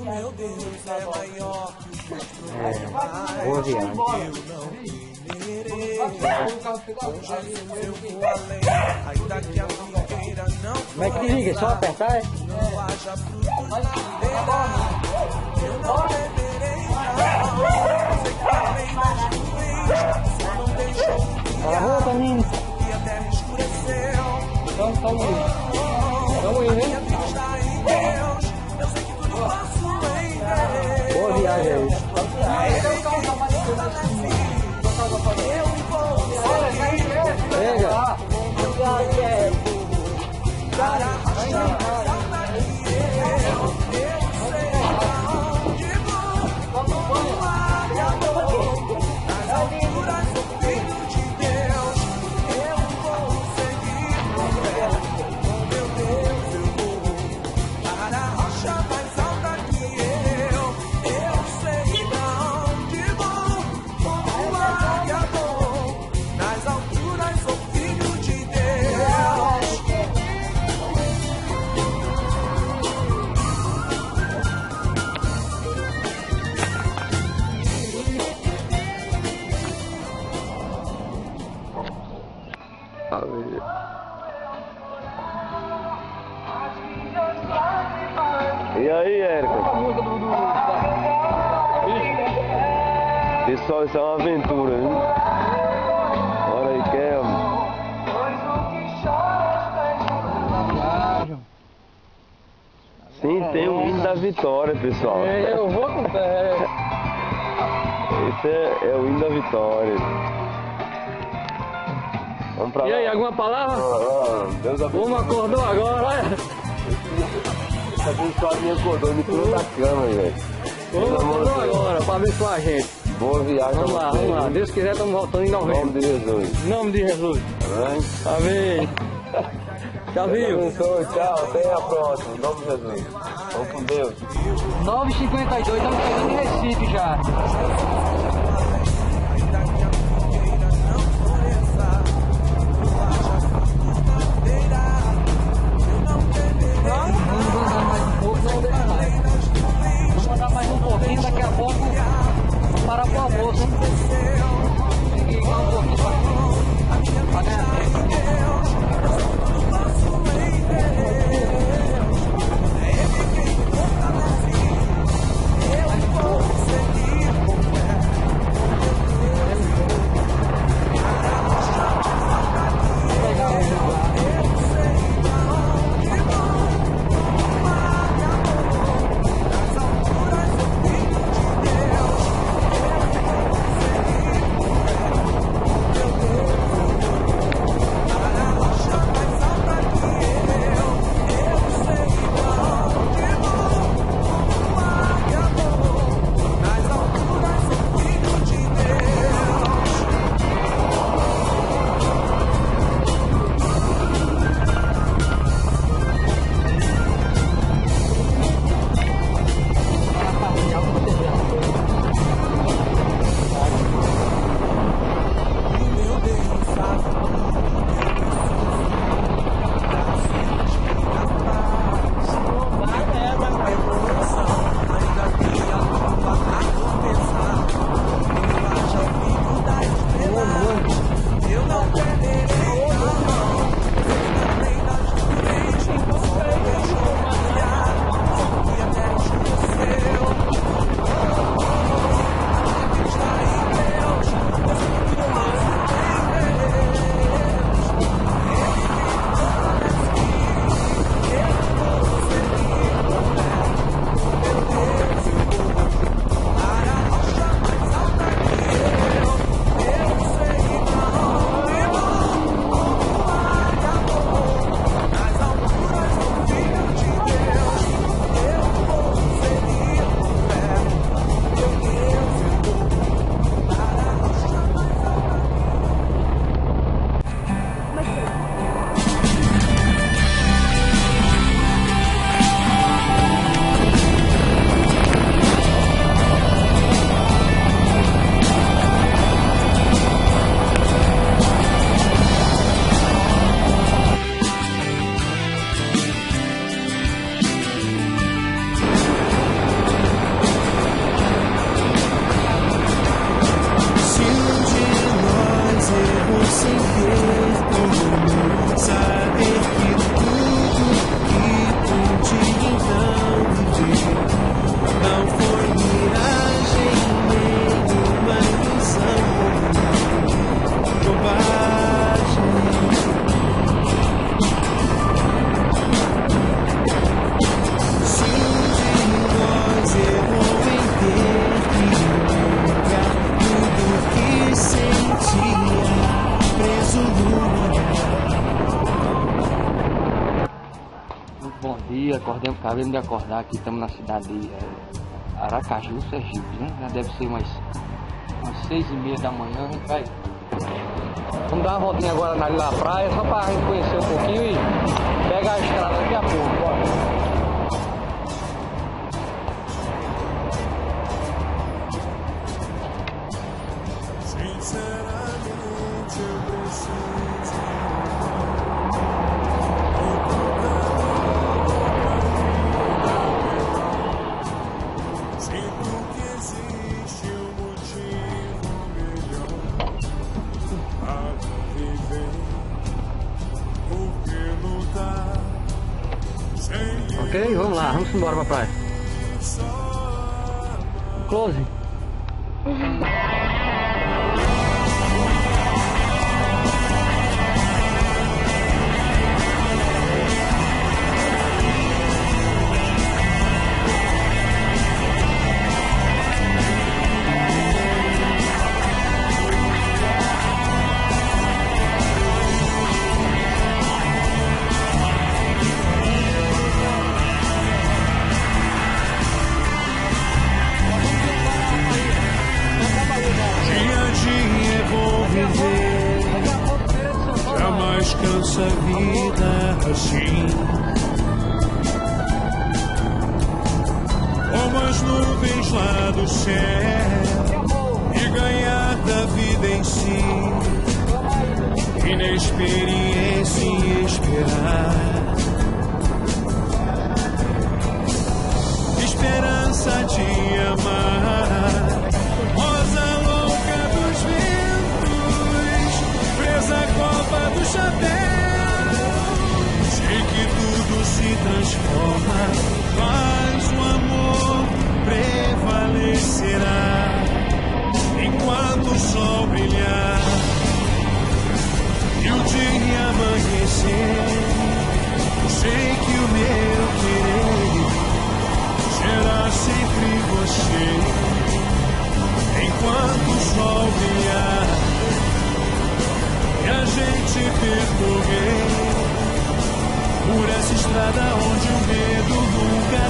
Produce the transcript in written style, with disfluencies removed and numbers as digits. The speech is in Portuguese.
Meu Deus é maior que o Boa viagem. ainda que a figueira não Como é que liga? Só apertar, é? não haja frutos na videira, eu não beberei não. Sei que falei das nuvens, só não deixou o Fala, roupa, menino. e a terra escureceu. Vamos ir, A né? minha vida está em Deus, eu sei que tudo posso em Deus. Boa viagem aí. Pega. E aí, Érico? Pessoal, isso é uma aventura, hein? Olha aí, quer? Sim, tem o hino da vitória, pessoal. Eu vou com pé. Esse é o hino da vitória. Vamos pra lá. E aí, alguma palavra? Deus abençoe. Uma acordou agora, olha. Essa abençoada me acordou, me tirou da cama, velho. Uma acordou agora, pra abençoar a gente. Boa viagem. Vamos lá, vamos lá. Deus quiser, estamos voltando em Em nome novembro. de Jesus. Em nome de Jesus. Amém? Amém. Tchau, Deus viu? abençoe, tchau, até a próxima. Em nome de Jesus. Vamos com Deus. 9h52, estamos chegando em Recife já. Vamos andar mais um pouquinho, daqui a pouco vamos parar pro almoço, hein? Tem que ir um pouquinho pra ganhar tempo. Acabamos de acordar aqui, estamos na cidade de Aracaju, Sergipe, né? Já deve ser umas 6h30 da manhã, a gente vai. Vamos dar uma voltinha agora na praia, só para a gente conhecer um pouquinho e pegar a estrada daqui a pouco. Bora. Ok, vamos lá, vamos embora pra praia. Close. Jamais cansa a vida assim, como as nuvens lá do céu, e ganhar da vida em si, inexperiência em esperar, esperança de amar, rosa louca dos ventos, presa à copa do chapéu, sei que tudo se transforma, mas o amor prevalecerá, enquanto o sol brilhar e o dia amanhecer, sei que o meu querer será sempre você, enquanto o sol brilhar e a gente percorrer por essa estrada onde o medo nunca